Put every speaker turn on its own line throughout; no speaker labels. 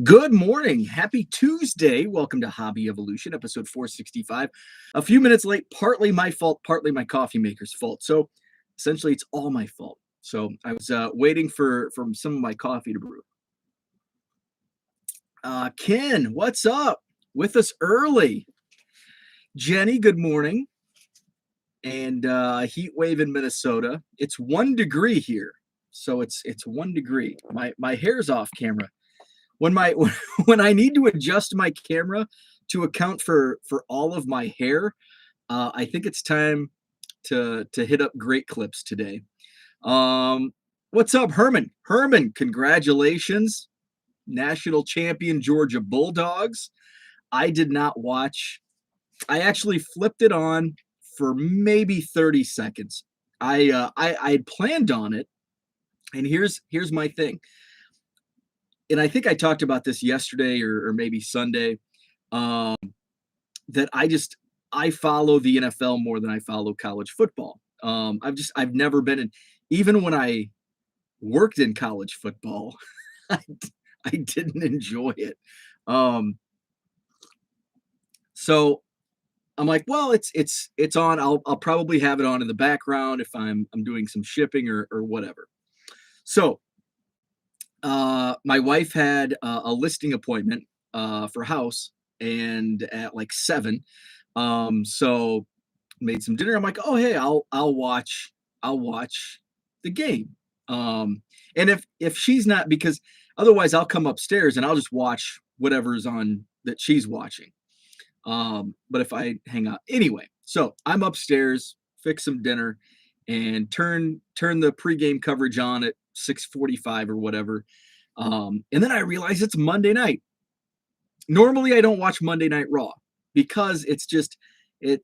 Good morning. Happy Tuesday. Welcome to Hobby Evolution, episode 465. A few minutes late, partly my fault, partly my coffee maker's fault. So essentially, it's all my fault. So I was waiting for some of my coffee to brew. Ken, what's up? With us early. Jenny, good morning. And heat wave in Minnesota. It's 1 degree here. So it's 1 degree. My hair's off camera. When my when I need to adjust my camera to account for all of my hair, I think it's time to hit up Great Clips today. What's up, Herman? Herman, congratulations, national champion Georgia Bulldogs. I did not watch. I actually flipped it on for maybe 30 seconds. I had planned on it, and here's my thing. And I think I talked about this yesterday or maybe Sunday, um, that I follow the NFL more than I follow college football. I've never been in, even when I worked in college football, I, I didn't enjoy it. Um, so I'm like, well, it's on. I'll probably have it on in the background if I'm doing some shipping or whatever. So my wife had a listing appointment for a house and at like 7. So made some dinner. I'm like, oh hey, I'll watch the game. And if she's not, because otherwise I'll come upstairs and I'll just watch whatever's on that she's watching. But if I hang out anyway, so I'm upstairs, fix some dinner, and turn the pregame coverage on at 6:45 or whatever. And then I realize it's Monday night. Normally I don't watch Monday Night Raw because it's just it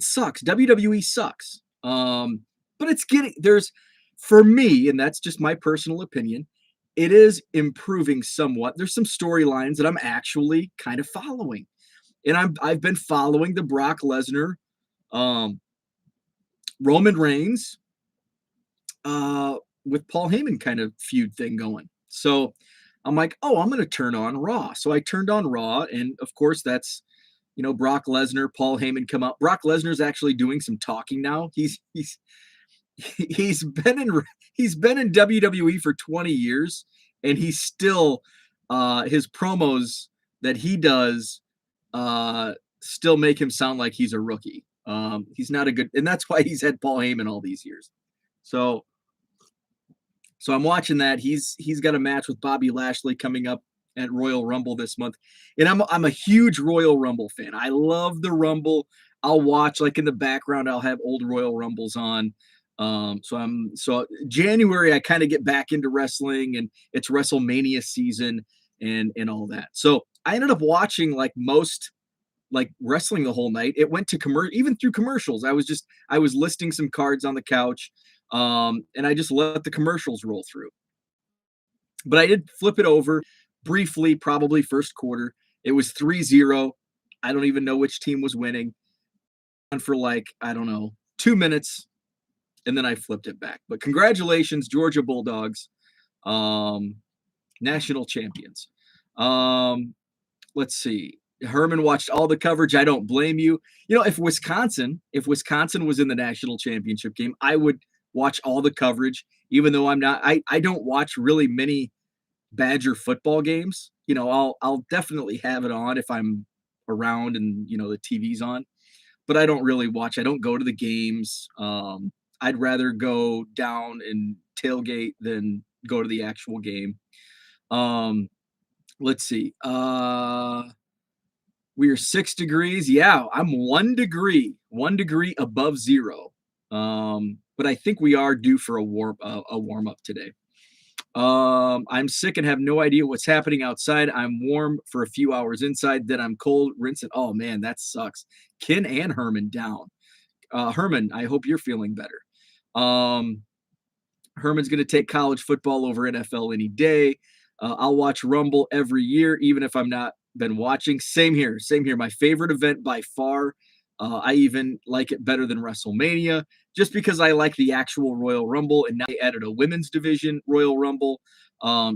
sucks. WWE sucks. But it's getting there's for me, and that's just my personal opinion, it is improving somewhat. There's some storylines that I'm actually kind of following. And I've been following the Brock Lesnar, um, Roman Reigns, with Paul Heyman kind of feud thing going. So I'm like, oh, I'm going to turn on Raw. So I turned on Raw, and of course that's Brock Lesnar, Paul Heyman come out. Brock Lesnar's actually doing some talking now. He's been in WWE for 20 years, and he's still his promos that he does still make him sound like he's a rookie. He's not a good, and that's why he's had Paul Heyman all these years. So I'm watching that. He's got a match with Bobby Lashley coming up at Royal Rumble this month, and I'm a huge Royal Rumble fan. I love the Rumble. I'll watch, like, in the background. I'll have old Royal Rumbles on. So January I kind of get back into wrestling, and it's WrestleMania season and all that. So I ended up watching like wrestling the whole night. It went to even through commercials. I was listing some cards on the couch, and I just let the commercials roll through. But I did flip it over briefly, probably first quarter. It was 3-0. I don't even know which team was winning. And for like, I don't know, 2 minutes, and then I flipped it back. But congratulations, Georgia Bulldogs, national champions. Let's see. Herman watched all the coverage. I don't blame you. If Wisconsin was in the national championship game, I would watch all the coverage, even though I don't watch really many Badger football games. I'll definitely have it on if I'm around and the TV's on, but I don't really watch. I don't go to the games. I'd rather go down and tailgate than go to the actual game. Let's see. We are 6 degrees. Yeah, I'm 1 degree above zero. But I think we are due for a warm up today. I'm sick and have no idea what's happening outside. I'm warm for a few hours inside, then I'm cold, rinse it. Oh man, that sucks. Ken and Herman down. Herman, I hope you're feeling better. Herman's going to take college football over NFL any day. I'll watch Rumble every year, even if I'm not been watching. Same here. My favorite event by far. I even like it better than WrestleMania, just because I like the actual Royal Rumble, and now they added a women's division Royal Rumble.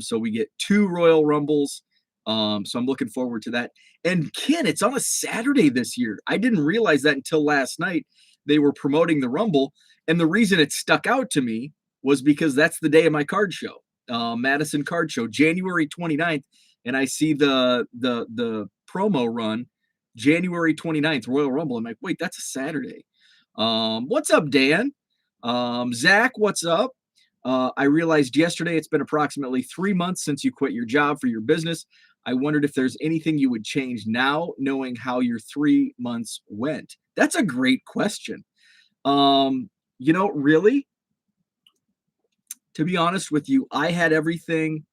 So we get 2 Royal Rumbles. So I'm looking forward to that. And Ken, it's on a Saturday this year. I didn't realize that until last night. They were promoting the Rumble, and the reason it stuck out to me was because that's the day of my card show, Madison Card Show, January 29th, and I see the promo run January 29th, Royal Rumble. I'm like, wait, that's a Saturday. What's up, Dan? Zach, what's up? I realized yesterday it's been approximately 3 months since you quit your job for your business. I wondered if there's anything you would change now, knowing how your 3 months went. That's a great question. Really, to be honest with you, I had everything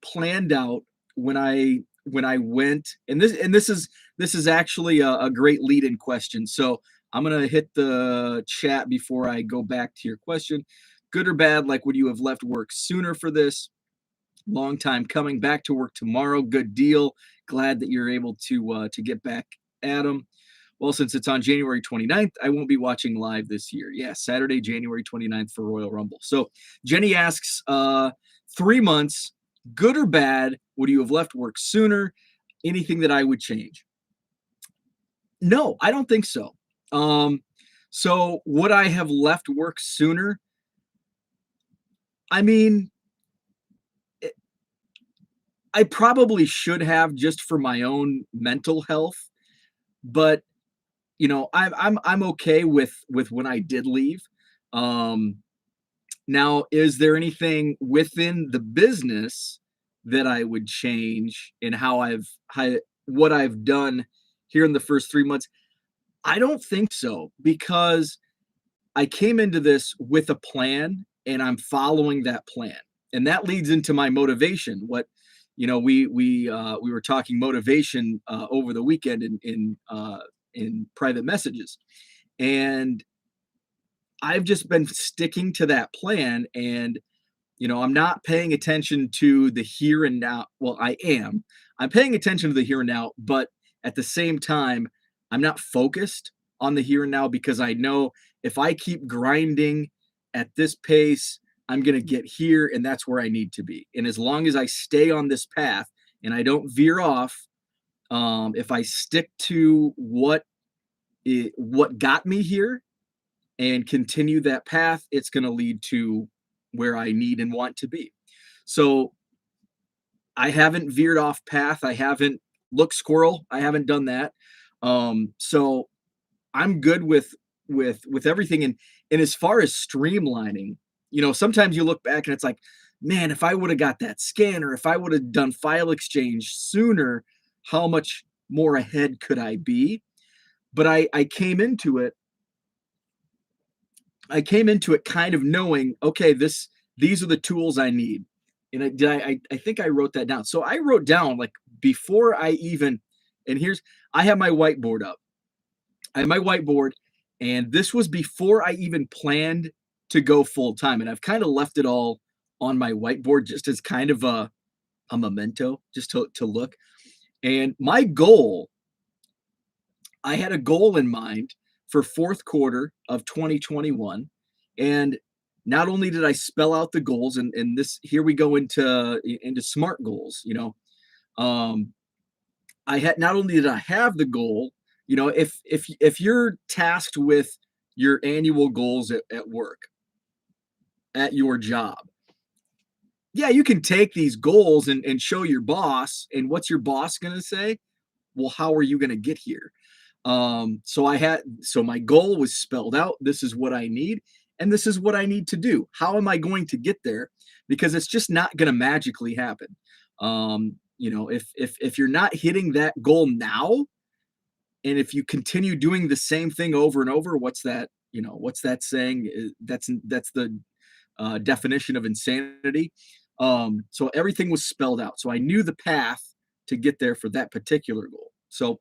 planned out when I went, and this is actually a great lead-in question. So I'm gonna hit the chat before I go back to your question. Good or bad? Like, would you have left work sooner for this? Long time coming. Back to work tomorrow. Good deal. Glad that you're able to get back at them. Well, since it's on January 29th, I won't be watching live this year. Yeah, Saturday, January 29th for Royal Rumble. So Jenny asks, 3 months, good or bad? Would you have left work sooner? Anything that I would change? No, I don't think so. So would I have left work sooner? I mean, I probably should have, just for my own mental health, but I'm okay with when I did leave. Um, Now, is there anything within the business that I would change in what I've done here in the first 3 months? I don't think so, because I came into this with a plan and I'm following that plan. And that leads into my motivation. We were talking motivation over the weekend in private messages. And I've just been sticking to that plan, and I'm not paying attention to the here and now. Well, I am. I'm paying attention to the here and now, but at the same time, I'm not focused on the here and now, because I know if I keep grinding at this pace, I'm going to get here, and that's where I need to be. And as long as I stay on this path and I don't veer off, if I stick to what got me here and continue that path, it's going to lead to where I need and want to be. So I haven't veered off path. I haven't looked squirrel. I haven't done that. So I'm good with everything. And as far as streamlining, sometimes you look back and it's like, man, if I would have got that scanner, if I would have done file exchange sooner, how much more ahead could I be? But I came into it kind of knowing, okay, these are the tools I need. And I think I wrote that down. So I wrote down, like, before I even, and I have my whiteboard up. I have my whiteboard, and this was before I even planned to go full time. And I've kind of left it all on my whiteboard just as kind of a memento, just to look. And I had a goal in mind for fourth quarter of 2021. And not only did I spell out the goals, and this, here we go into SMART goals. I had, not only did I have the goal, if you're tasked with your annual goals at work, at your job, yeah, you can take these goals and show your boss, and what's your boss going to say? Well, how are you going to get here? So my goal was spelled out. This is what I need, and this is what I need to do. How am I going to get there? Because it's just not going to magically happen. If you're not hitting that goal now, and if you continue doing the same thing over and over, what's that saying? That's the definition of insanity. So everything was spelled out. So I knew the path to get there for that particular goal. So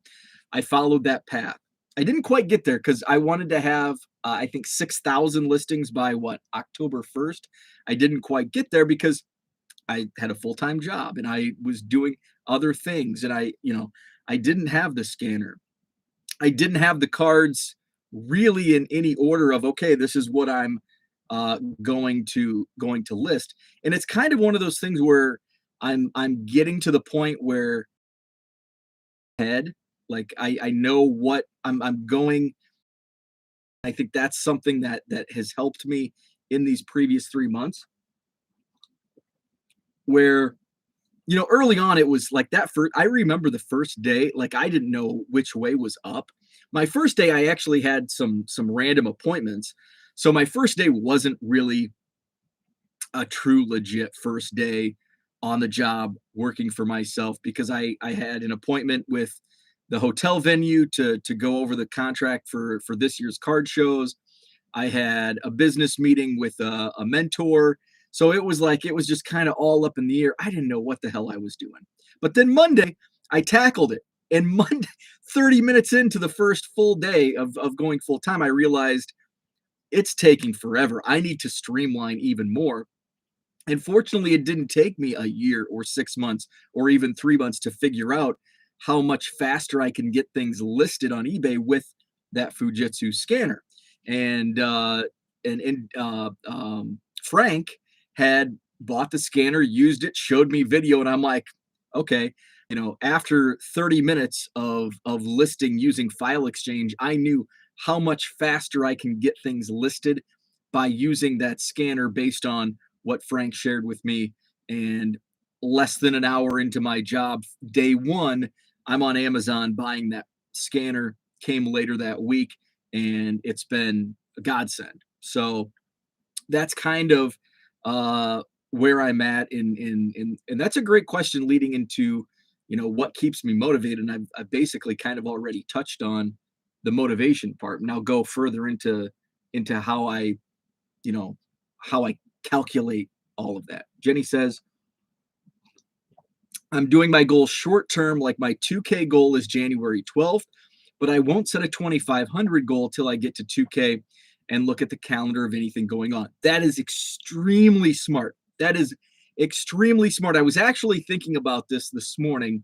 I followed that path. I didn't quite get there because I wanted to have, I think, 6,000 listings by October 1st. I didn't quite get there because I had a full-time job and I was doing other things, and I didn't have the scanner. I didn't have the cards really in any order of, okay, this is what I'm going to list. And it's kind of one of those things where I'm getting to the point where head. Like I know what I'm going. I think that's something that has helped me in these previous 3 months where early on it was like that first. I remember the first day, like I didn't know which way was up. My first day, I actually had some random appointments. So my first day wasn't really a true legit first day on the job working for myself because I had an appointment with the hotel venue to go over the contract for this year's card shows. I had a business meeting with a mentor. So it was like, it was just kind of all up in the air. I didn't know what the hell I was doing. But then Monday, I tackled it. And Monday, 30 minutes into the first full day of going full time, I realized it's taking forever. I need to streamline even more. And fortunately, it didn't take me a year or 6 months or even 3 months to figure out how much faster I can get things listed on eBay with that Fujitsu scanner. And Frank had bought the scanner, used it, showed me video, and I'm like, okay. After 30 minutes of listing using File Exchange, I knew how much faster I can get things listed by using that scanner based on what Frank shared with me. And less than an hour into my job, day one, I'm on Amazon buying that scanner. Came later that week, and it's been a godsend. So that's kind of where I'm at. And that's a great question leading into what keeps me motivated. And I've basically kind of already touched on the motivation part. Now go further into you know how I calculate all of that. Jenny says, I'm doing my goals short term, like my 2K goal is January 12th, but I won't set a 2,500 goal till I get to 2K and look at the calendar of anything going on. That is extremely smart. That is extremely smart. I was actually thinking about this morning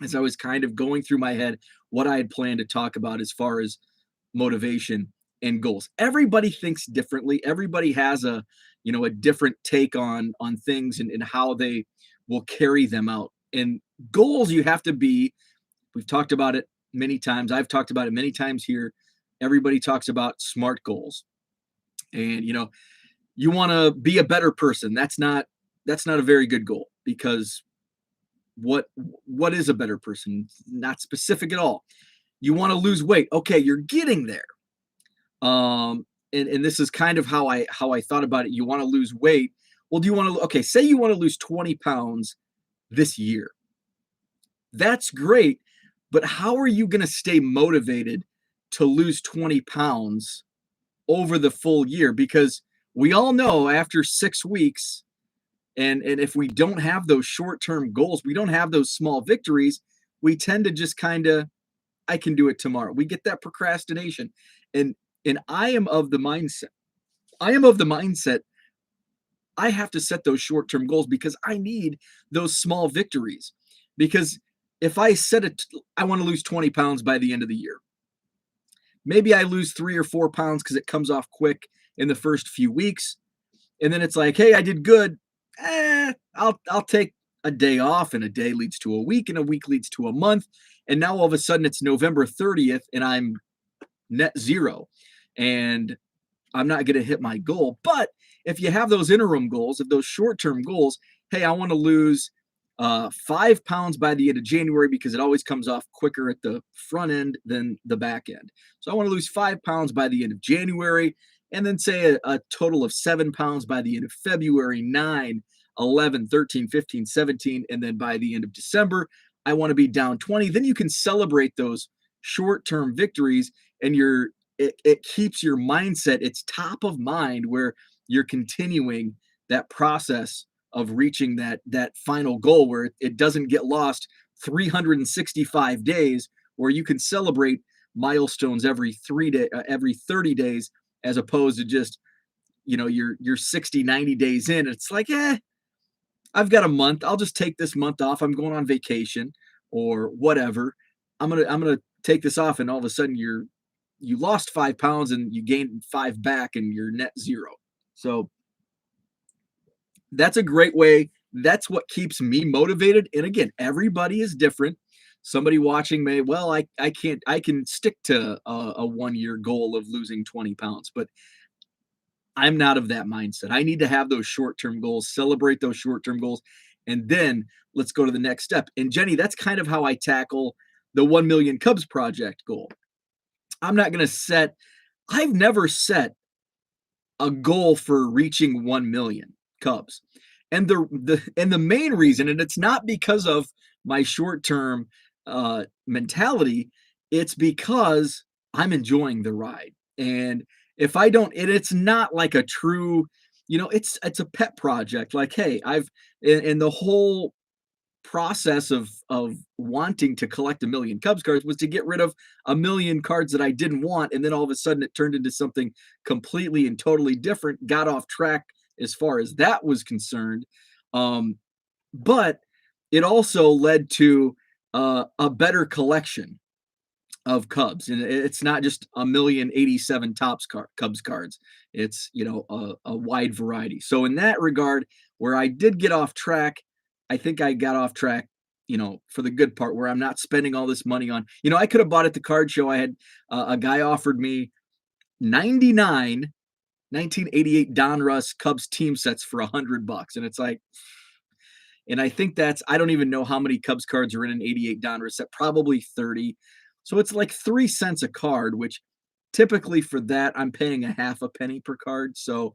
as I was kind of going through my head what I had planned to talk about as far as motivation and goals. Everybody thinks differently. Everybody has a different take on things and how they will carry them out. And goals, you have to be, we've talked about it many times. I've talked about it many times here. Everybody talks about SMART goals. And you want to be a better person. That's not a very good goal because what is a better person? Not specific at all. You want to lose weight. Okay, you're getting there. And this is kind of how I thought about it. You want to lose weight. Well, do you want to, okay, say you want to lose 20 pounds this year. That's great. But how are you going to stay motivated to lose 20 pounds over the full year? Because we all know after 6 weeks, and if we don't have those short-term goals, we don't have those small victories, we tend to just kind of, I can do it tomorrow. We get that procrastination. And and I am of the mindset I have to set those short-term goals because I need those small victories. Because if I set it, I want to lose 20 pounds by the end of the year. Maybe I lose 3 or 4 pounds because it comes off quick in the first few weeks. And then it's like, hey, I did good. I'll take a day off, and a day leads to a week, and a week leads to a month. And now all of a sudden it's November 30th and I'm net zero. And I'm not going to hit my goal. But if you have those interim goals, if those short-term goals, hey, I want to lose 5 pounds by the end of January because it always comes off quicker at the front end than the back end. So I want to lose 5 pounds by the end of January, and then say a total of 7 pounds by the end of February, 9, 11, 13, 15, 17, and then by the end of December, I want to be down 20. Then you can celebrate those short-term victories, and it keeps your mindset, it's top of mind where you're continuing that process of reaching that final goal where it doesn't get lost 365 days, where you can celebrate milestones every 30 days, as opposed to just you're 60, 90 days in. It's like, I've got a month, I'll just take this month off, I'm going on vacation or whatever. I'm gonna take this off, and all of a sudden you lost 5 pounds and you gained 5 back and you're net zero. So that's a great way. That's what keeps me motivated. And again, everybody is different. Somebody watching may, well, I can't, I can stick to a 1 year goal of losing 20 pounds, but I'm not of that mindset. I need to have those short term goals, celebrate those short term goals, and then let's go to the next step. And Jenny, that's kind of how I tackle the 1 million Cubs project goal. I'm not going to set, I've never set a goal for reaching 1 million Cubs. And the main reason, and it's not because of my short-term mentality, it's because I'm enjoying the ride. And if I don't, and it's not like a true, it's a pet project. Like, hey, I've in the whole process of wanting to collect a million Cubs cards was to get rid of a million cards that I didn't want, and then all of a sudden it turned into something completely and totally different. Got off track as far as that was concerned, but it also led to a better collection of Cubs, and it's not just a million 87 Cubs cards. It's a wide variety. So in that regard, where I did get off track, I think I got off track, for the good part where I'm not spending all this money on. I could have bought at the card show. I had a guy offered me 99 1988 Don Russ Cubs team sets for $100, and it's like, and I think I don't even know how many Cubs cards are in an 88 Donruss set, probably 30. So it's like 3 cents a card, which typically for that, I'm paying a half a penny per card. So,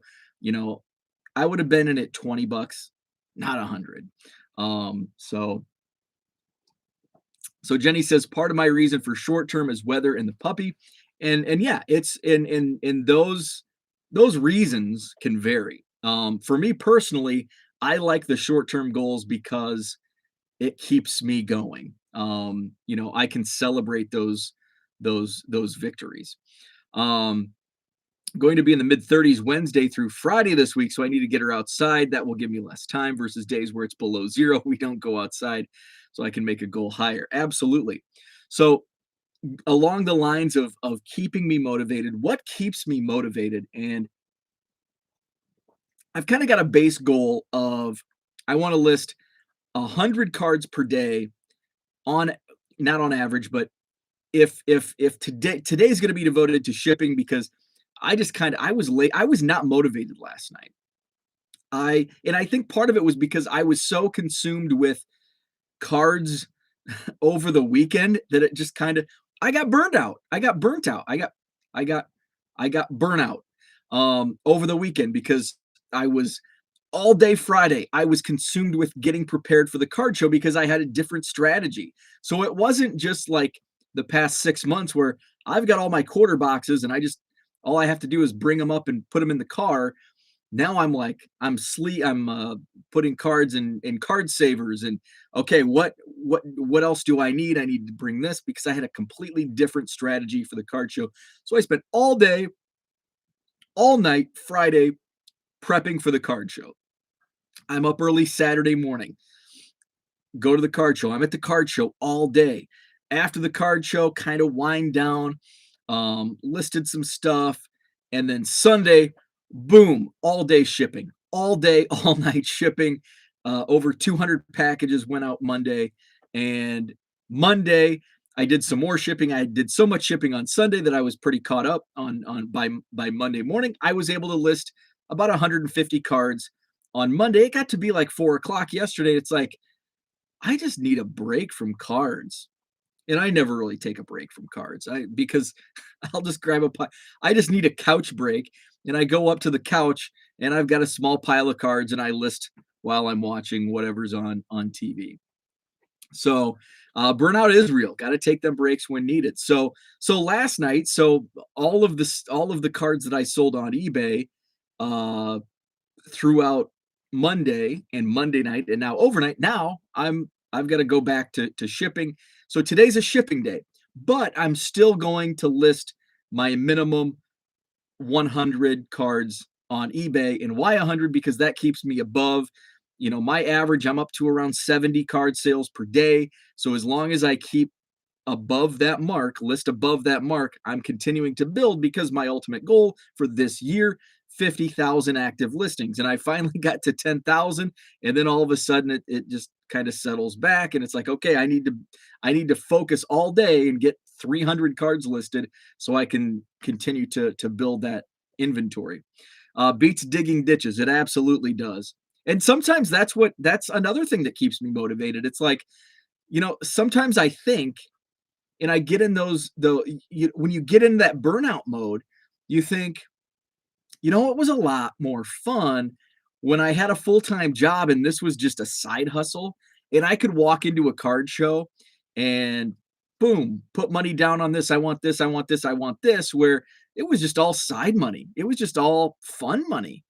I would have been in at $20, not 100. So Jenny says part of my reason for short term is weather and the puppy. And yeah, it's in those reasons can vary. For me personally, I like the short term goals because it keeps me going. I can celebrate those victories. Going to be in the mid 30s Wednesday through Friday this week, so I need to get her outside. That will give me less time versus days where it's below zero. We don't go outside, so I can make a goal higher. Absolutely. So along the lines of keeping me motivated, what keeps me motivated? And I've kind of got a base goal of I want to list 100 cards per day on, not on average, but if today's going to be devoted to shipping, because I was late. I was not motivated last night. I think part of it was because I was so consumed with cards over the weekend that it just kind of, I got burned out. I got burnt out. I got burnout over the weekend because I was all day Friday. I was consumed with getting prepared for the card show because I had a different strategy. So it wasn't just like the past 6 months where I've got all my quarter boxes and all I have to do is bring them up and put them in the car. Now I'm putting cards in card savers, and okay, what else do I need? I need to bring this because I had a completely different strategy for the card show. So I spent all day, all night Friday prepping for the card show. I'm up early Saturday morning, go to the card show. I'm at the card show all day. After the card show, kind of wind down, listed some stuff, and then Sunday, boom, all day shipping, all day, all night shipping. Over 200 packages went out Monday, and Monday I did some more shipping. I did so much shipping on Sunday that I was pretty caught up on by Monday morning. I was able to list about 150 cards on Monday. It got to be like 4 o'clock yesterday. It's like, I just need a break from cards. And I never really take a break from cards because I'll just grab a pie. I just need a couch break. And I go up to the couch and I've got a small pile of cards and I list while I'm watching whatever's on TV. So burnout is real. Got to take them breaks when needed. So last night, all of the cards that I sold on eBay throughout Monday and Monday night and now overnight, now I've got to go back to shipping. So today's a shipping day, but I'm still going to list my minimum 100 cards on eBay. And why 100? Because that keeps me above, my average. I'm up to around 70 card sales per day. So as long as I keep above that mark, list above that mark, I'm continuing to build, because my ultimate goal for this year, 50,000 active listings. And I finally got to 10,000. And then all of a sudden it just kind of settles back. And it's like, okay, I need to focus all day and get 300 cards listed so I can continue to build that inventory. Beats digging ditches. It absolutely does. And sometimes that's another thing that keeps me motivated. It's like, sometimes I think, and I get in when you get in that burnout mode, you think, it was a lot more fun when I had a full-time job and this was just a side hustle, and I could walk into a card show and boom, put money down on this. I want this, I want this, I want this, where it was just all side money. It was just all fun money.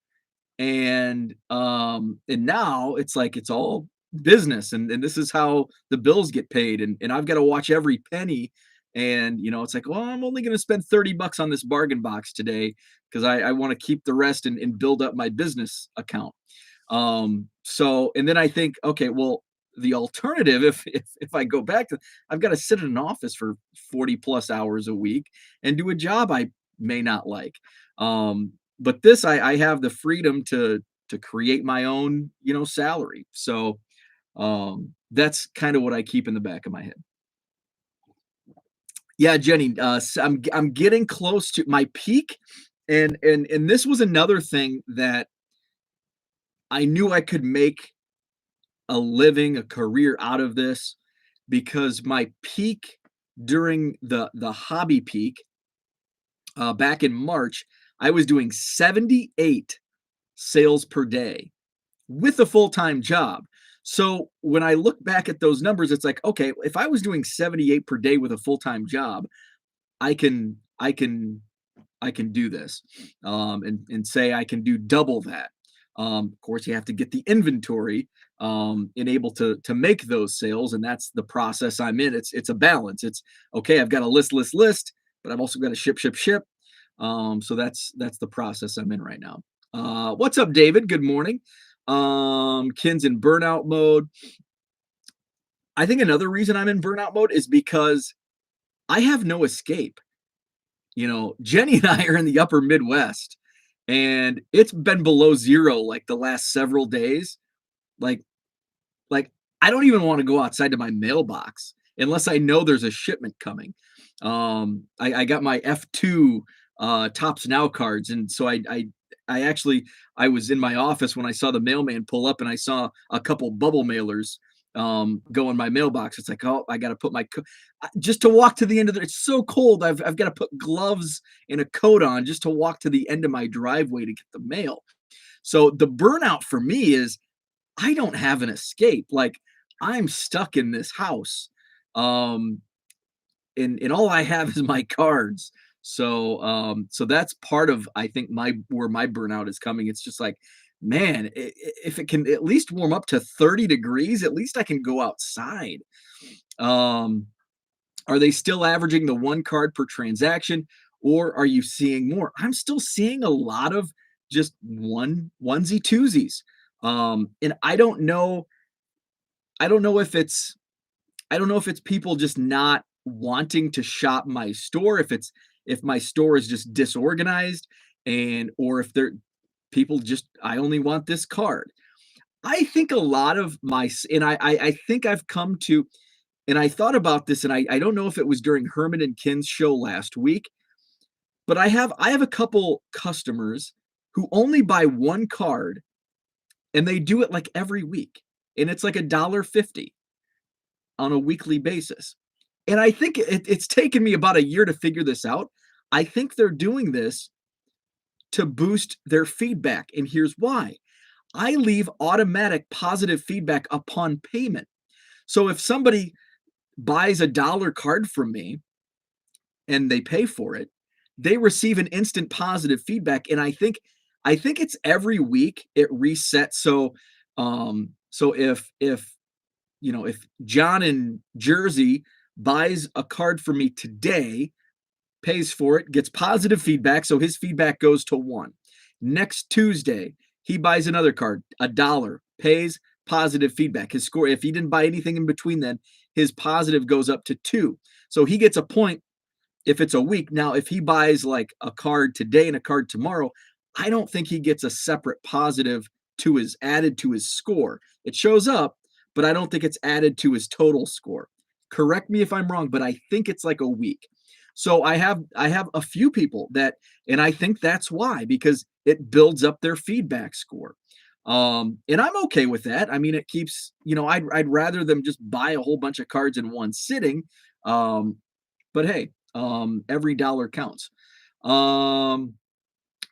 And now it's like it's all business, and this is how the bills get paid, and I've got to watch every penny. And it's like, well, I'm only going to spend $30 on this bargain box today because I want to keep the rest and build up my business account. So and then I think, okay, well, the alternative, if I go back to, I've got to sit in an office for 40 plus hours a week and do a job I may not like. But this, I have the freedom to create my own, salary. So that's kind of what I keep in the back of my head. Yeah, Jenny, I'm getting close to my peak, and this was another thing that I knew I could make a living, a career out of this, because my peak during the hobby peak, back in March, I was doing 78 sales per day with a full-time job. So when I look back at those numbers, it's like, okay, if I was doing 78 per day with a full-time job, I can I can I can do this, and say I can do double that. Of course, you have to get the inventory, and able to make those sales, and that's the process I'm in. It's a balance. It's okay. I've got to list, but I've also got to ship. So that's the process I'm in right now. What's up, David? Good morning. Ken's in burnout mode. I think another reason I'm in burnout mode is because I have no escape. Jenny and I are in the upper Midwest, and it's been below zero like the last several days. Like, like I don't even want to go outside to my mailbox unless I know there's a shipment coming. I got my F2 Tops Now cards, and so I actually I was in my office when I saw the mailman pull up, and I saw a couple bubble mailers go in my mailbox. It's like, oh, I got to put my just to walk to the end of it. It's so cold. I've got to put gloves and a coat on just to walk to the end of my driveway to get the mail. So the burnout for me is I don't have an escape. Like, I'm stuck in this house. Um, and all I have is my cards. So that's part of, I think, my where my burnout is coming. It's just like, man, if it can at least warm up to 30 degrees, at least I can go outside. Um, are they still averaging the one card per transaction, or are you seeing more? I'm still seeing a lot of just onesie twosies. And I don't know if it's I don't know if it's people just not wanting to shop my store, if my store is just disorganized, and or if they're people just, I only want this card. I think a lot of and I think I've come to, and I thought about this, and I don't know if it was during Herman and Ken's show last week, but I have a couple customers who only buy one card, and they do it like every week, and it's like $1.50 on a weekly basis. And I think it's taken me about a year to figure this out. I think they're doing this to boost their feedback. And here's why: I leave automatic positive feedback upon payment. So if somebody buys $1 card from me and they pay for it, they receive an instant positive feedback. And I think it's every week it resets. So if John in Jersey buys a card for me today, pays for it, gets positive feedback, so his feedback goes to 1. Next Tuesday, he buys another card, $1, pays, positive feedback. His score, if he didn't buy anything in between then, his positive goes up to 2. So he gets a point if it's a week. Now, if he buys like a card today and a card tomorrow, I don't think he gets a separate positive to his added to his score. It shows up, but I don't think it's added to his total score. Correct me if I'm wrong, but I think it's like a week. So I have a few people that, and I think that's why, because it builds up their feedback score. And I'm okay with that. I mean, it keeps, I'd rather them just buy a whole bunch of cards in one sitting. Um, but hey, every dollar counts. Um,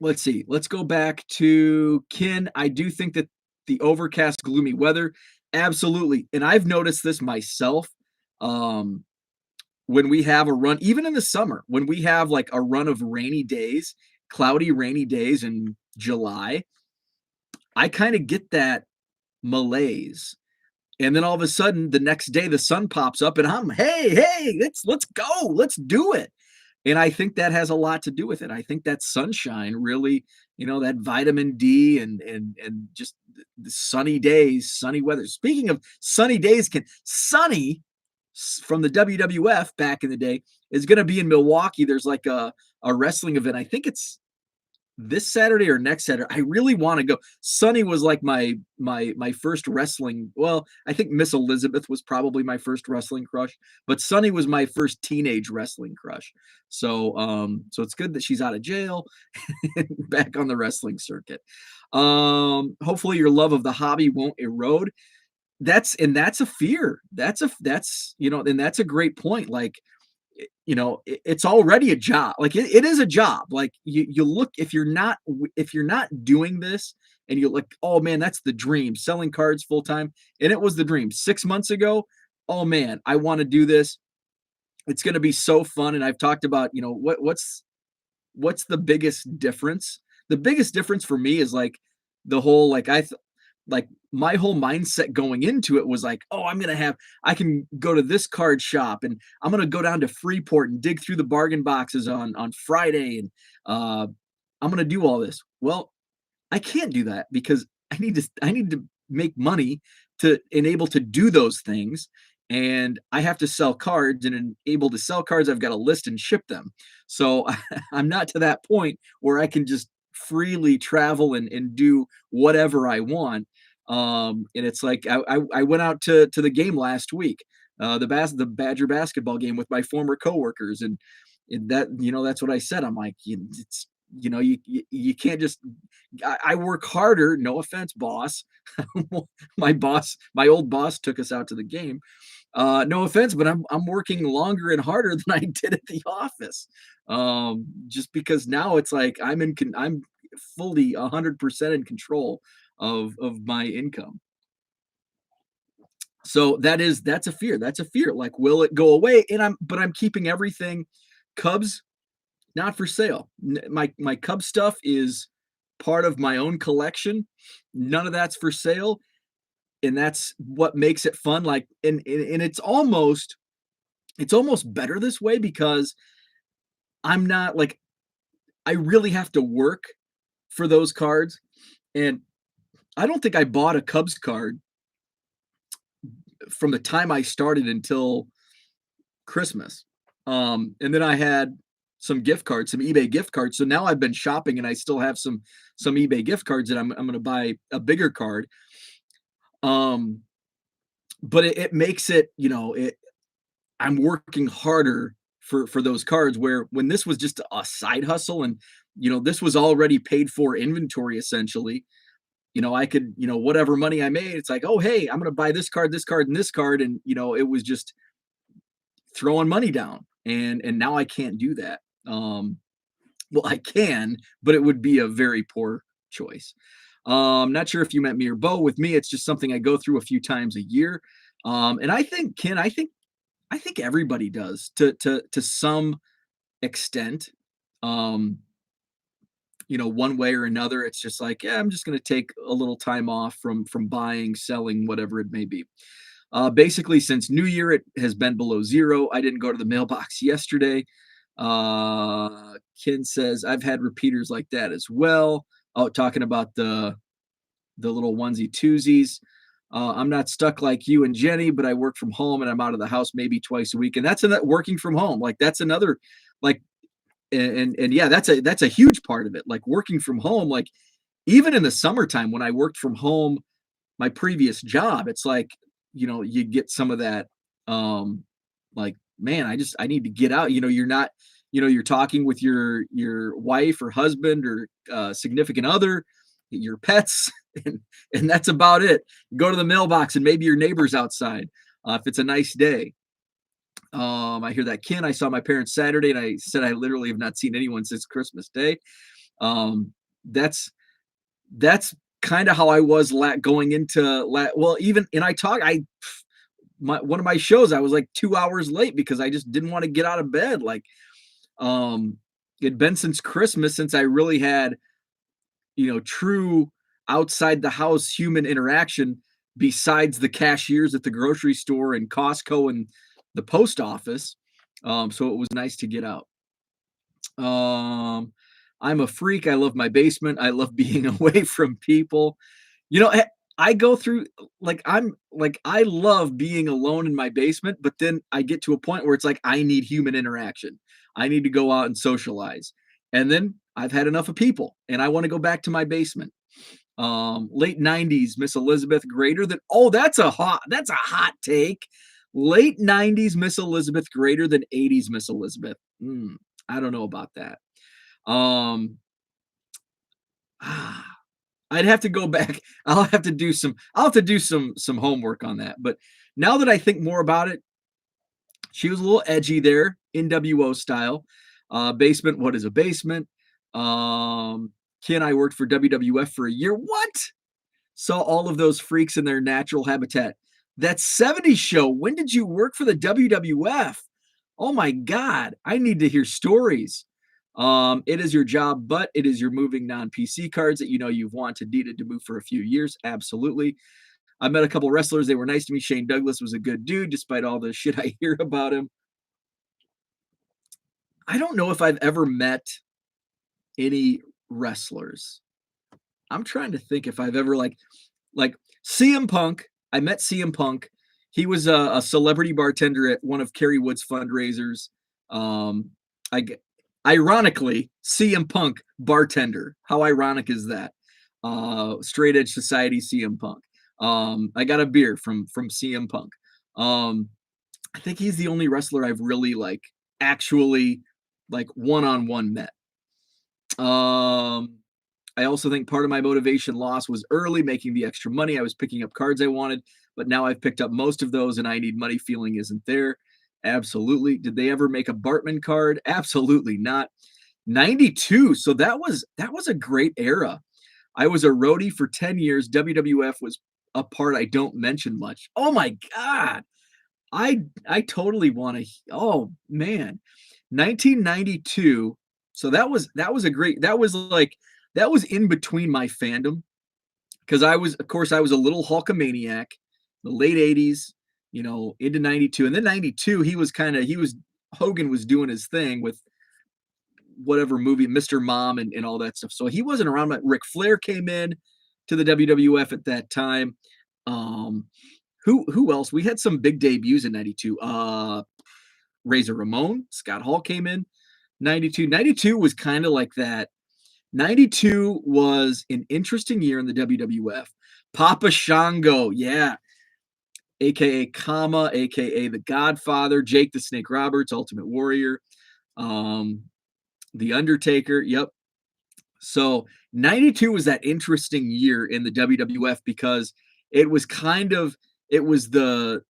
let's see. Let's go back to Ken. I do think that the overcast, gloomy weather, absolutely. And I've noticed this myself. Um, when we have a run, even in the summer, when we have like a run of rainy days, cloudy, rainy days in July, I kind of get that malaise. And then all of a sudden, the next day, the sun pops up, and hey, let's go, let's do it. And I think that has a lot to do with it. I think that sunshine really, that vitamin D and just the sunny days, sunny weather. Speaking of sunny days, Sunny from the WWF back in the day is going to be in Milwaukee. There's like a wrestling event. I think it's this Saturday or next Saturday. I really want to go. Sunny was like my first wrestling. Well, I think Miss Elizabeth was probably my first wrestling crush, but Sunny was my first teenage wrestling crush. So it's good that she's out of jail and back on the wrestling circuit. Hopefully your love of the hobby won't erode. That's a fear. And that's a great point. Like, it's already a job. Like it is a job. Like you look, if you're not doing this and you're like, oh man, that's the dream, selling cards full time. And it was the dream 6 months ago. Oh man, I want to do this. It's going to be so fun. And I've talked about, what's the biggest difference? The biggest difference for me is like the whole, like my whole mindset going into it was like, oh, I can go to this card shop and I'm going to go down to Freeport and dig through the bargain boxes on Friday. And I'm going to do all this. Well, I can't do that because I need to make money to enable to do those things. And I have to sell cards, and able to sell cards, I've got to list and ship them. So I'm not to that point where I can just freely travel and do whatever I want. And it's like I went out to the game last week, the Badger basketball game with my former coworkers, and that's what I said. I'm like, it's you can't just. I work harder. No offense, boss. My old boss took us out to the game. No offense, but I'm working longer and harder than I did at the office. Just because now it's like I'm fully 100% in control of my income. So that's a fear. That's a fear. Like, will it go away? But I'm keeping everything. Cubs not for sale. My Cub stuff is part of my own collection. None of that's for sale, and that's what makes it fun. Like, and it's almost better this way because I'm not like I really have to work for those cards, and I don't think I bought a Cubs card from the time I started until Christmas. And then I had some gift cards, some eBay gift cards. So now I've been shopping and I still have some eBay gift cards that I'm going to buy a bigger card. Um, but it makes it, I'm working harder for those cards, where when this was just a side hustle and, this was already paid for inventory essentially. I could, whatever money I made, it's like, oh, hey, I'm going to buy this card, and this card. And, it was just throwing money down. And now I can't do that. Well, I can, but it would be a very poor choice. Not sure if you meant me or Bo. With me, it's just something I go through a few times a year. And I think, Ken, I think everybody does to some extent. Um, one way or another. It's just like, yeah, I'm just going to take a little time off from buying, selling, whatever it may be. Basically, since New Year, it has been below zero. I didn't go to the mailbox yesterday. Ken says I've had repeaters like that as well. Oh, talking about the little onesie twosies. I'm not stuck like you and Jenny, but I work from home and I'm out of the house maybe twice a week. And that's working from home. Like that's another, like And yeah, that's a huge part of it. Like working from home, like even in the summertime when I worked from home, my previous job, it's like, you get some of that, like, man, I need to get out. You're not, you're talking with your wife or husband or significant other, your pets, and that's about it. Go to the mailbox and maybe your neighbor's outside if it's a nice day. I hear that, Ken. I saw my parents Saturday, and I said I literally have not seen anyone since Christmas Day. Um, that's that's kind of how I was going into well, even and I talk I my one of my shows I was like 2 hours late because I just didn't want to get out of bed. Like um, it'd been since Christmas since I really had true outside the house human interaction besides the cashiers at the grocery store and Costco and the post office. So it was nice to get out. Um, I'm a freak. I love my basement. I love being away from people. I go through I love being alone in my basement, but then I get to a point where it's like I need human interaction. I need to go out and socialize. And then I've had enough of people and I want to go back to my basement. Late 90s Miss Elizabeth greater than that's a hot take. Late 90s Miss Elizabeth greater than 80s Miss Elizabeth. I don't know about that. Um, ah, I'd have to go back. I'll have to do some homework on that. But now that I think more about it, she was a little edgy there, NWO style. Basement, what is a basement? Kid and I worked for WWF for a year. What? Saw all of those freaks in their natural habitat. That 70s show. When did you work for the WWF? Oh my God. I need to hear stories. It is your job, but it is your moving non-PC cards that you've needed to move for a few years. Absolutely. I met a couple wrestlers. They were nice to me. Shane Douglas was a good dude, despite all the shit I hear about him. I don't know if I've ever met any wrestlers. I'm trying to think if I've ever like CM Punk. I met CM Punk. He was a celebrity bartender at one of Kerry Wood's fundraisers. Um, I ironically CM Punk bartender. How ironic is that? Straight Edge Society CM Punk. I got a beer from CM Punk. I think he's the only wrestler I've really actually one-on-one met. I also think part of my motivation loss was early making the extra money. I was picking up cards I wanted, but now I've picked up most of those and I need money feeling isn't there. Absolutely. Did they ever make a Bartman card? Absolutely not. 92. So that was a great era. I was a roadie for 10 years. WWF was a part I don't mention much. Oh my God. I totally want to. Oh man. 1992. So that was a great that was in between my fandom because I was a little Hulkamaniac, the late 80s, into 92. And then 92, Hogan was doing his thing with whatever movie, Mr. Mom and all that stuff. So he wasn't around, but Ric Flair came in to the WWF at that time. Um, who else? We had some big debuts in 92. Razor Ramon, Scott Hall came in 92. 92 was kind of like that. 92 was an interesting year in the WWF. Papa Shango, yeah, aka Kama, aka the Godfather, Jake the Snake Roberts, Ultimate Warrior, um, the Undertaker. Yep. So 92 was that interesting year in the WWF because it was the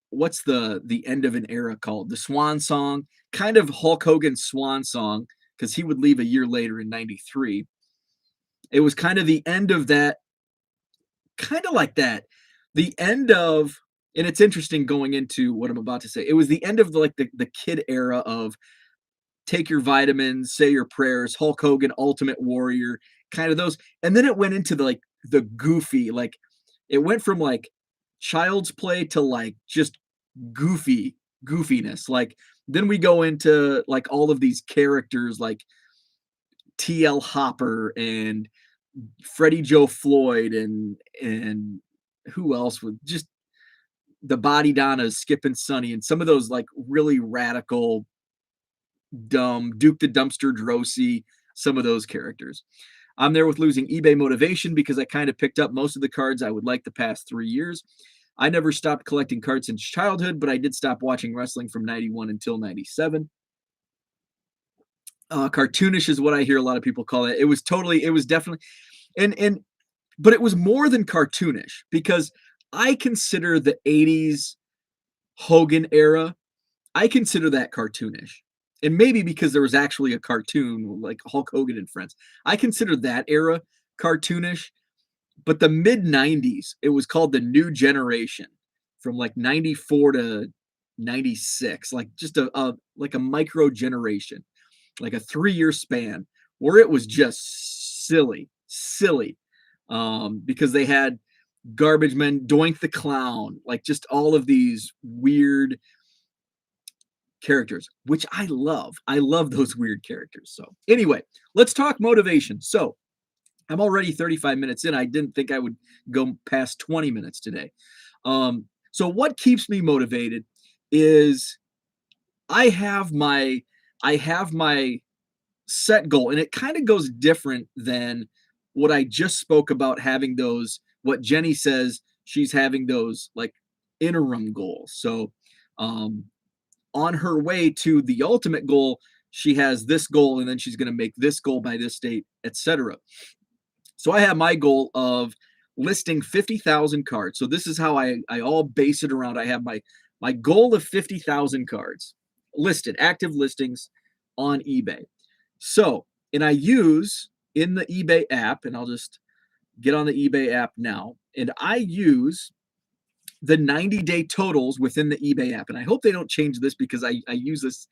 what's the end of an era called? The Swan Song, kind of Hulk Hogan's Swan Song, because he would leave a year later in 93. It was kind of the end of that, kind of like that. The end of, and it's interesting going into what I'm about to say. It was the end of the kid era of take your vitamins, say your prayers, Hulk Hogan, Ultimate Warrior, kind of those. And then it went into the goofy, it went from child's play to just goofiness. Then we go into all of these characters like TL Hopper and Freddie Joe Floyd and who else with just the Body Donnas, Skip and Sonny, and some of those really radical Duke the Dumpster Drosy, some of those characters. I'm there with losing eBay motivation because I kind of picked up most of the cards I would like the past 3 years. I never stopped collecting cards since childhood, but I did stop watching wrestling from 91 until 97. Cartoonish is what I hear a lot of people call it. It was definitely, and but it was more than cartoonish because I consider the 80s Hogan era, I consider that cartoonish. And maybe because there was actually a cartoon like Hulk Hogan and Friends. I consider that era cartoonish, but the mid 90s, it was called the New Generation from like 94 to 96, like just a micro generation, like a 3-year span where it was just silly. Because they had Garbage Men, Doink the Clown, like just all of these weird characters, which I love. I love those weird characters. So, anyway, let's talk motivation. So, I'm already 35 minutes in. I didn't think I would go past 20 minutes today. So, what keeps me motivated is I have my I have my set goal, and it kind of goes different than what I just spoke about having those. What Jenny says she's having those like interim goals. So, um, on her way to the ultimate goal, she has this goal and then she's going to make this goal by this date, etc. So I have my goal of listing 50,000 cards. So this is how I all base it around. I have my goal of 50,000 cards listed, active listings on eBay. So, and I use in the eBay app, and I'll just get on the eBay app now, and I use the 90-day totals within the eBay app. And I hope they don't change this because I use this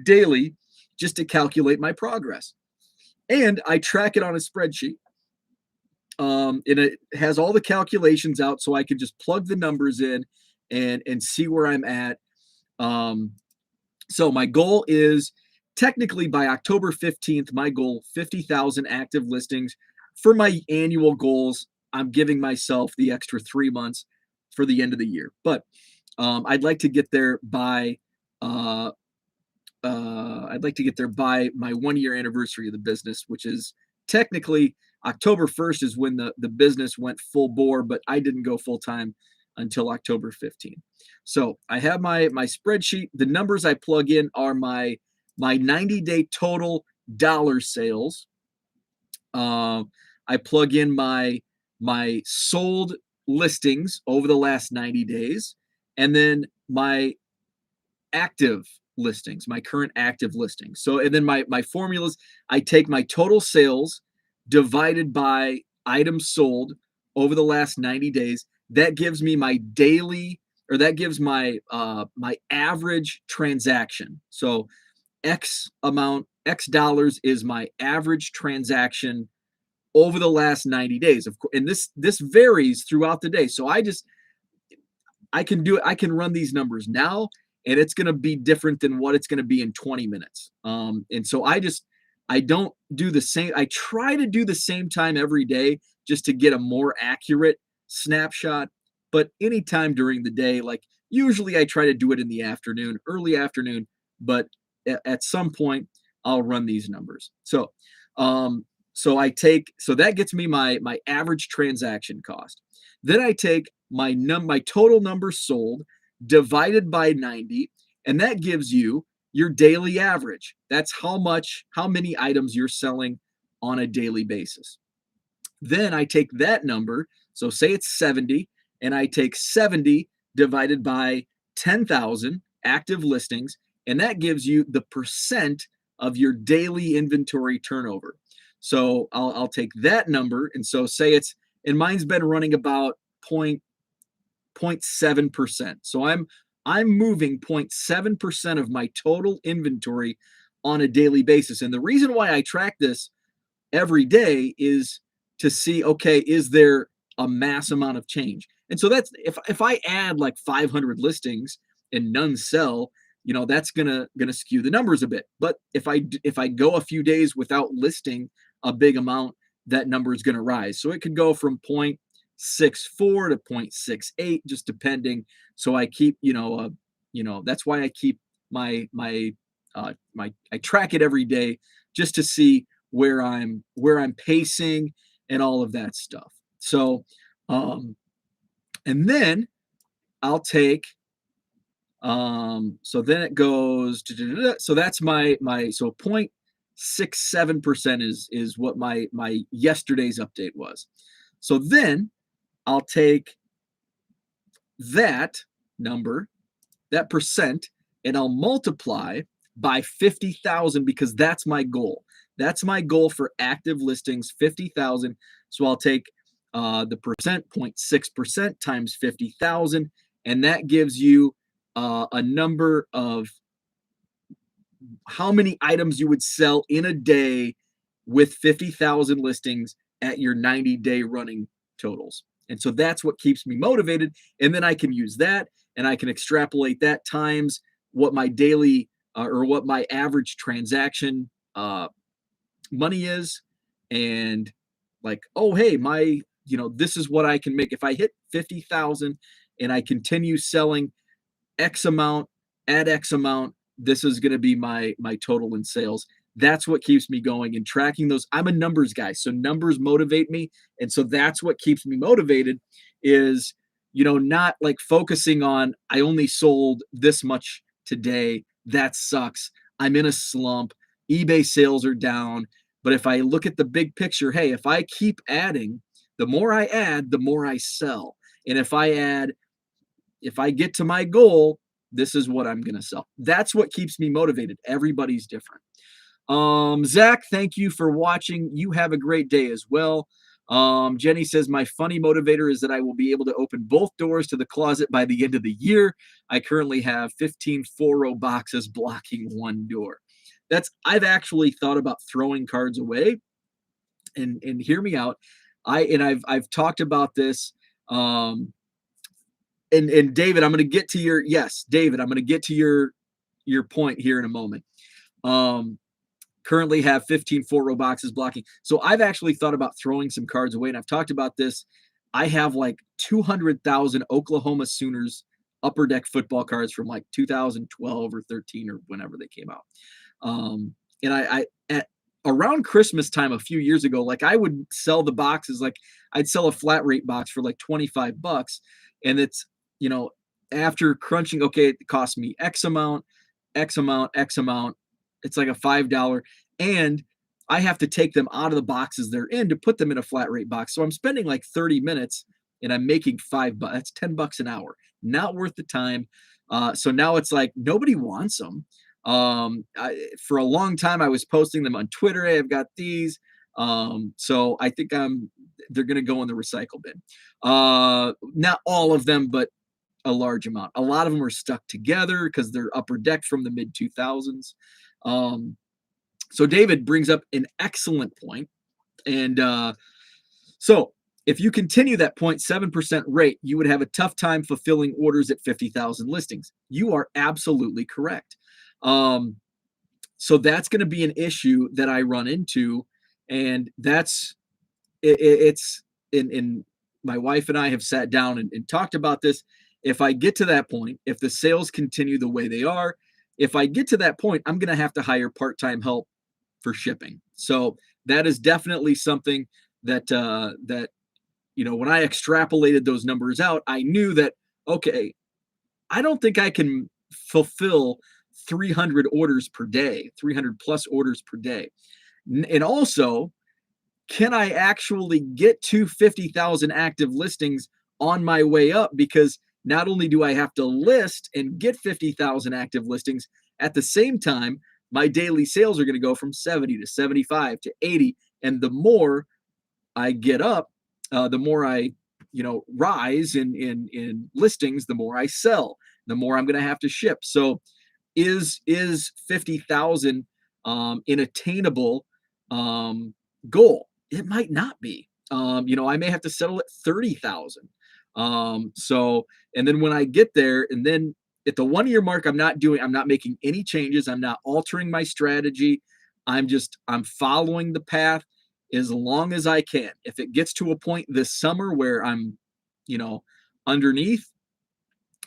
daily just to calculate my progress. And I track it on a spreadsheet. And it has all the calculations out so I can just plug the numbers in and see where I'm at. So my goal is technically by October 15th, my goal 50,000 active listings. For my annual goals, I'm giving myself the extra 3 months for the end of the year. But I'd like to get there by my 1 year anniversary of the business, which is technically October 1st is when the business went full bore, but I didn't go full time until October 15th. So I have my spreadsheet. The numbers I plug in are my 90-day total dollar sales. I plug in my sold listings over the last 90 days, and then my active listings, my current active listings. So, and then my formulas, I take my total sales divided by items sold over the last 90 days. That gives me my daily, or that gives my my average transaction. So X amount, X dollars is my average transaction over the last 90 days. Of course, and this varies throughout the day. So I can do it. I can run these numbers now, and it's going to be different than what it's going to be in 20 minutes. And so I don't do the same. I try to do the same time every day just to get a more accurate snapshot. But anytime during the day, like usually I try to do it in the afternoon, early afternoon, but at some point I'll run these numbers. So, so that gets me my average transaction cost. Then I take my total numbers sold divided by 90, and that gives you your daily average. That's how many items you're selling on a daily basis. Then I take that number, so say it's 70, and I take 70 divided by 10,000 active listings, and that gives you the percent of your daily inventory turnover. So I'll take that number, and so say it's, and mine's been running about 0.7%. So I'm moving 0.7% of my total inventory on a daily basis. And the reason why I track this every day is to see, okay, is there a mass amount of change? And so that's if I add like 500 listings and none sell, that's gonna skew the numbers a bit. But if I go a few days without listing a big amount, that number is gonna rise. So it could go from 0.64 to 0.68, just depending. So I keep, that's why I keep my I track it every day just to see where I'm pacing and all of that stuff. So, and then I'll take so then it goes so that's my so 0.67% is what my yesterday's update was. So then I'll take that number, that percent, and I'll multiply by 50,000 because that's my goal. That's my goal for active listings, 50,000. So I'll take the percent, 0.6% times 50,000, and that gives you a number of how many items you would sell in a day with 50,000 listings at your 90-day running totals. And so that's what keeps me motivated. And then I can use that and I can extrapolate that times what my daily or what my average transaction money is. And like, oh, hey, this is what I can make. If I hit 50,000 and I continue selling X amount at X amount, this is going to be my total in sales. That's what keeps me going and tracking those. I'm a numbers guy, so numbers motivate me. And so that's what keeps me motivated is, not like focusing on, I only sold this much today. That sucks. I'm in a slump. eBay sales are down. But if I look at the big picture, hey, if I keep adding, the more I add, the more I sell. And if I get to my goal, this is what I'm going to sell. That's what keeps me motivated. Everybody's different. Zach, thank you for watching. You have a great day as well. Jenny says, my funny motivator is that I will be able to open both doors to the closet by the end of the year. I currently have 15 4-row boxes blocking one door. I've actually thought about throwing cards away, and hear me out. I've talked about this. And David, I'm going to get to your point here in a moment. Currently have 15 4-row boxes blocking. So I've actually thought about throwing some cards away, and I've talked about this. I have like 200,000 Oklahoma Sooners upper deck football cards from like 2012 or 13 or whenever they came out. And I at around Christmas time a few years ago, like I would sell the boxes, like I'd sell a flat rate box for like $25, and it's, after crunching, okay, it cost me X amount, X amount, X amount. It's like a $5, and I have to take them out of the boxes they're in to put them in a flat rate box. So I'm spending like 30 minutes and I'm making $5. That's $10 an hour. Not worth the time. So now it's like nobody wants them. For a long time, I was posting them on Twitter. Hey, I've got these. So I think they're going to go in the recycle bin. Not all of them, but a large amount. A lot of them are stuck together because they're upper deck from the mid 2000s. So David brings up an excellent point. And so if you continue that 0.7% rate, you would have a tough time fulfilling orders at 50,000 listings. You are absolutely correct. So that's going to be an issue that I run into. And it's in my wife and I have sat down and talked about this. If I get to that point, if the sales continue the way they are, if I get to that point, I'm going to have to hire part-time help for shipping. So that is definitely something that when I extrapolated those numbers out, I knew that, okay, I don't think I can fulfill 300 orders per day, 300 plus orders per day. And also, can I actually get to 50,000 active listings on my way up? Because not only do I have to list and get 50,000 active listings, at the same time, my daily sales are going to go from 70 to 75 to 80. And the more I get up, the more I, rise in listings, the more I sell, the more I'm going to have to ship. So is 50,000 an attainable goal? It might not be. I may have to settle at 30,000. So, and then when I get there, and then at the 1 year mark, I'm not making any changes. I'm not altering my strategy. I'm following the path as long as I can. If it gets to a point this summer where I'm, underneath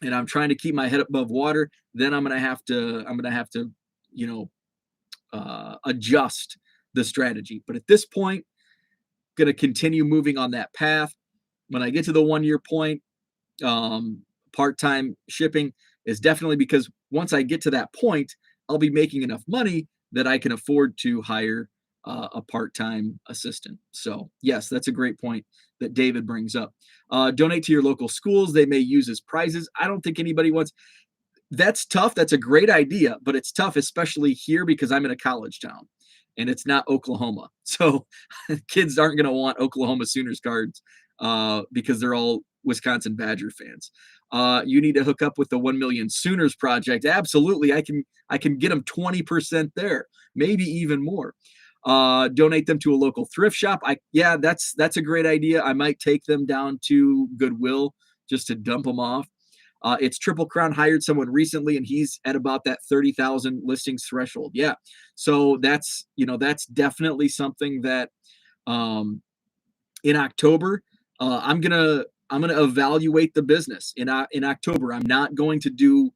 and I'm trying to keep my head above water, then I'm going to have to you know, adjust the strategy. But at this point, going to continue moving on that path. When I get to the 1 year point, part-time shipping is definitely, because once I get to that point, I'll be making enough money that I can afford to hire a part-time assistant. So yes, that's a great point that David brings up. Donate to your local schools. They may use as prizes. I don't think anybody wants. That's tough. That's a great idea, but it's tough, especially here because I'm in a college town and it's not Oklahoma. So kids aren't going to want Oklahoma Sooners cards because they're all Wisconsin Badger fans. You need to hook up with the 1 Million Sooners Project. Absolutely. I can get them 20% there, maybe even more. Donate them to a local thrift shop. Yeah, that's a great idea. I might take them down to Goodwill just to dump them off. It's Triple Crown hired someone recently, and he's at about that 30,000 listings threshold. Yeah, so that's definitely something that in October I'm gonna evaluate the business in October. I'm not going to do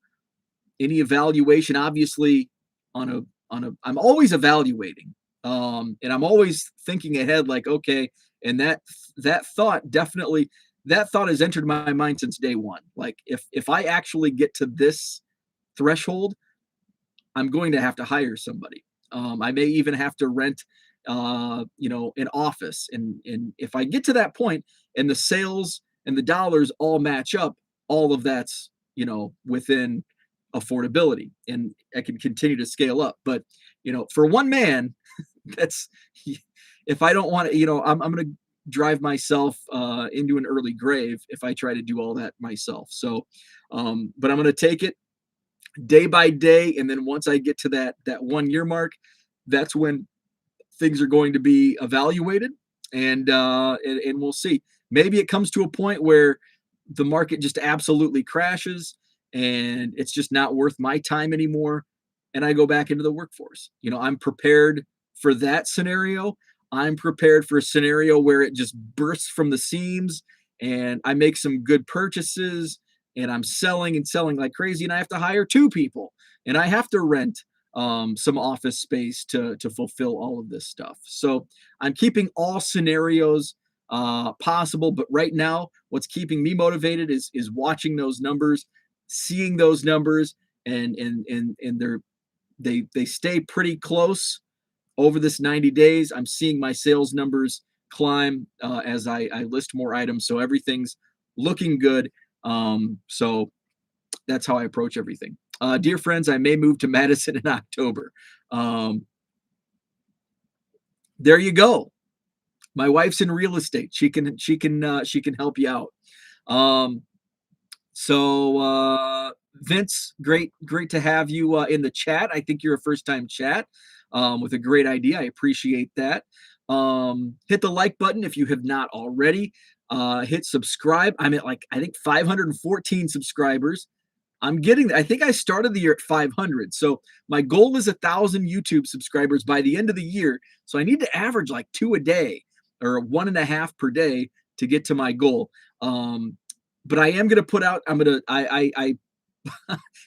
any evaluation, obviously. I'm always evaluating, and I'm always thinking ahead, like, okay, and that thought definitely. That thought has entered my mind since day one. Like, if I actually get to this threshold, I'm going to have to hire somebody. I may even have to rent, an office. And if I get to that point and the sales and the dollars all match up, all of that's, within affordability, and I can continue to scale up. But, for one man, that's, if I don't want to, I'm going to drive myself into an early grave if I try to do all that myself. So, but I'm going to take it day by day, and then once I get to that 1 year mark, that's when things are going to be evaluated, and we'll see. Maybe it comes to a point where the market just absolutely crashes and it's just not worth my time anymore, and I go back into the workforce. I'm prepared for that scenario. I'm prepared for a scenario where it just bursts from the seams and I make some good purchases and I'm selling and selling like crazy, and I have to hire 2 people and I have to rent some office space to fulfill all of this stuff. So I'm keeping all scenarios possible, but right now, what's keeping me motivated is watching those numbers, seeing those numbers, and they stay pretty close over this 90 days. I'm seeing my sales numbers climb as I list more items. So everything's looking good. So that's how I approach everything. Dear friends, I may move to Madison in October. There you go. My wife's in real estate. She can help you out. So Vince, great to have you in the chat. I think you're a first time chat with a great idea. I appreciate that. Hit the like button if you have not already. Hit subscribe. I'm at I think 514 subscribers. I think I started the year at 500. So my goal is 1,000 YouTube subscribers by the end of the year. So I need to average like 2 a day or 1.5 per day to get to my goal. But I am going to put out,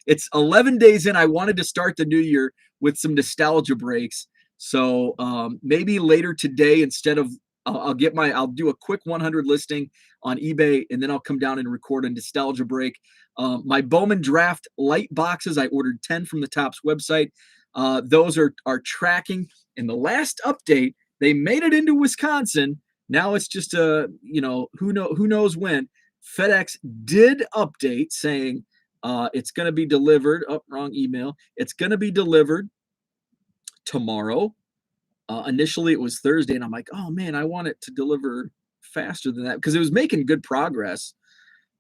it's 11 days in. I wanted to start the new year with some nostalgia breaks. So maybe later today, instead of, I'll do a quick 100 listing on eBay, and then I'll come down and record a nostalgia break. My Bowman Draft light boxes, I ordered 10 from the Topps website. Those are tracking. In the last update, they made it into Wisconsin. Now it's just who knows when. FedEx did update saying it's going to be delivered. Oh, wrong email. It's going to be delivered tomorrow. Initially, it was Thursday, and I'm like, oh man, I want it to deliver faster than that because it was making good progress.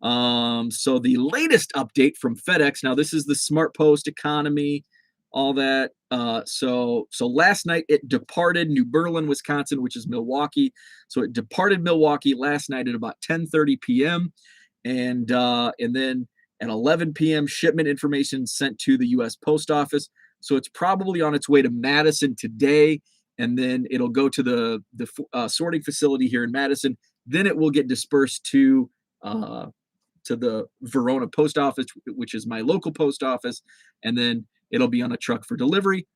So the latest update from FedEx. Now this is the Smart Post economy, all that. So last night it departed New Berlin, Wisconsin, which is Milwaukee. So it departed Milwaukee last night at about 10:30 p.m. And then at 11 p.m. shipment information sent to the U.S. Post Office. So it's probably on its way to Madison today, and then it'll go to the sorting facility here in Madison. Then it will get dispersed to the Verona Post Office, which is my local post office, and then It'll be on a truck for delivery.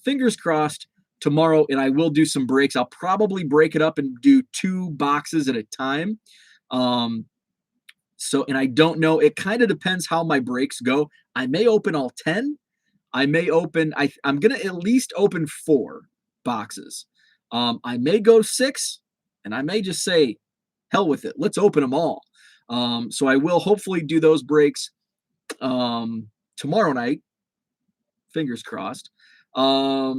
Fingers crossed tomorrow, and I will do some breaks. I'll probably break it up and do 2 boxes at a time. And I don't know. It kind of depends how my breaks go. I may open all 10. I may open, I'm going to at least open 4 boxes. I may go 6, and I may just say, hell with it. Let's open them all. So I will hopefully do those breaks tomorrow night. Fingers crossed. A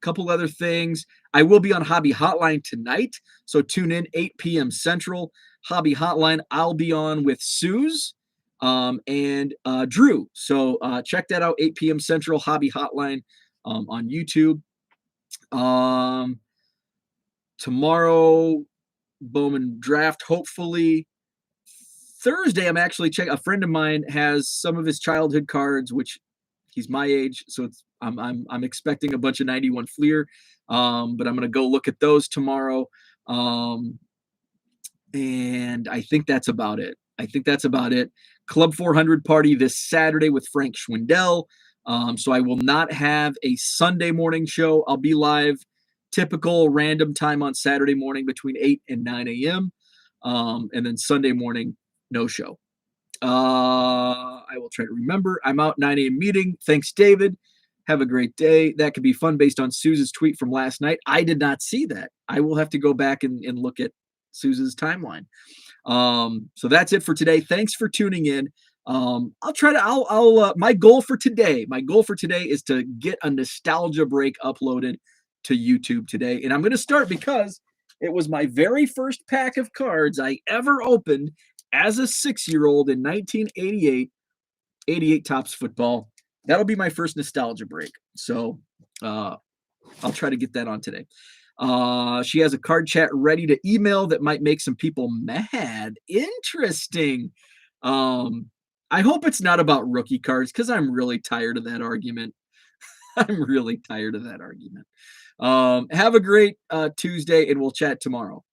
couple other things. I will be on Hobby Hotline tonight. So tune in 8 p.m. Central. Hobby Hotline. I'll be on with Suze and Drew. So check that out, 8 p.m. Central, Hobby Hotline on YouTube. Tomorrow, Bowman draft, hopefully. Thursday, I'm actually checking. A friend of mine has some of his childhood cards, which he's my age, so I'm expecting a bunch of 91 Fleer, but I'm gonna go look at those tomorrow. And I think that's about it. Club 400 party this Saturday with Frank Schwindel. So I will not have a Sunday morning show. I'll be live typical random time on Saturday morning between 8 and 9 a.m. And then Sunday morning, no show. I will try to remember. I'm out 9 a.m. meeting. Thanks, David. Have a great day. That could be fun based on Suze's tweet from last night. I did not see that. I will have to go back and look at Suze's timeline. So that's it for today. Thanks for tuning in. My goal for today is to get a nostalgia break uploaded to YouTube today. And I'm going to start because it was my very first pack of cards I ever opened as a 6-year-old in 1988, 88 Topps football. That'll be my first nostalgia break. So I'll try to get that on today. She has a card chat ready to email that might make some people mad. Interesting. I hope it's not about rookie cards because I'm really tired of that argument. Have a great Tuesday, and we'll chat tomorrow.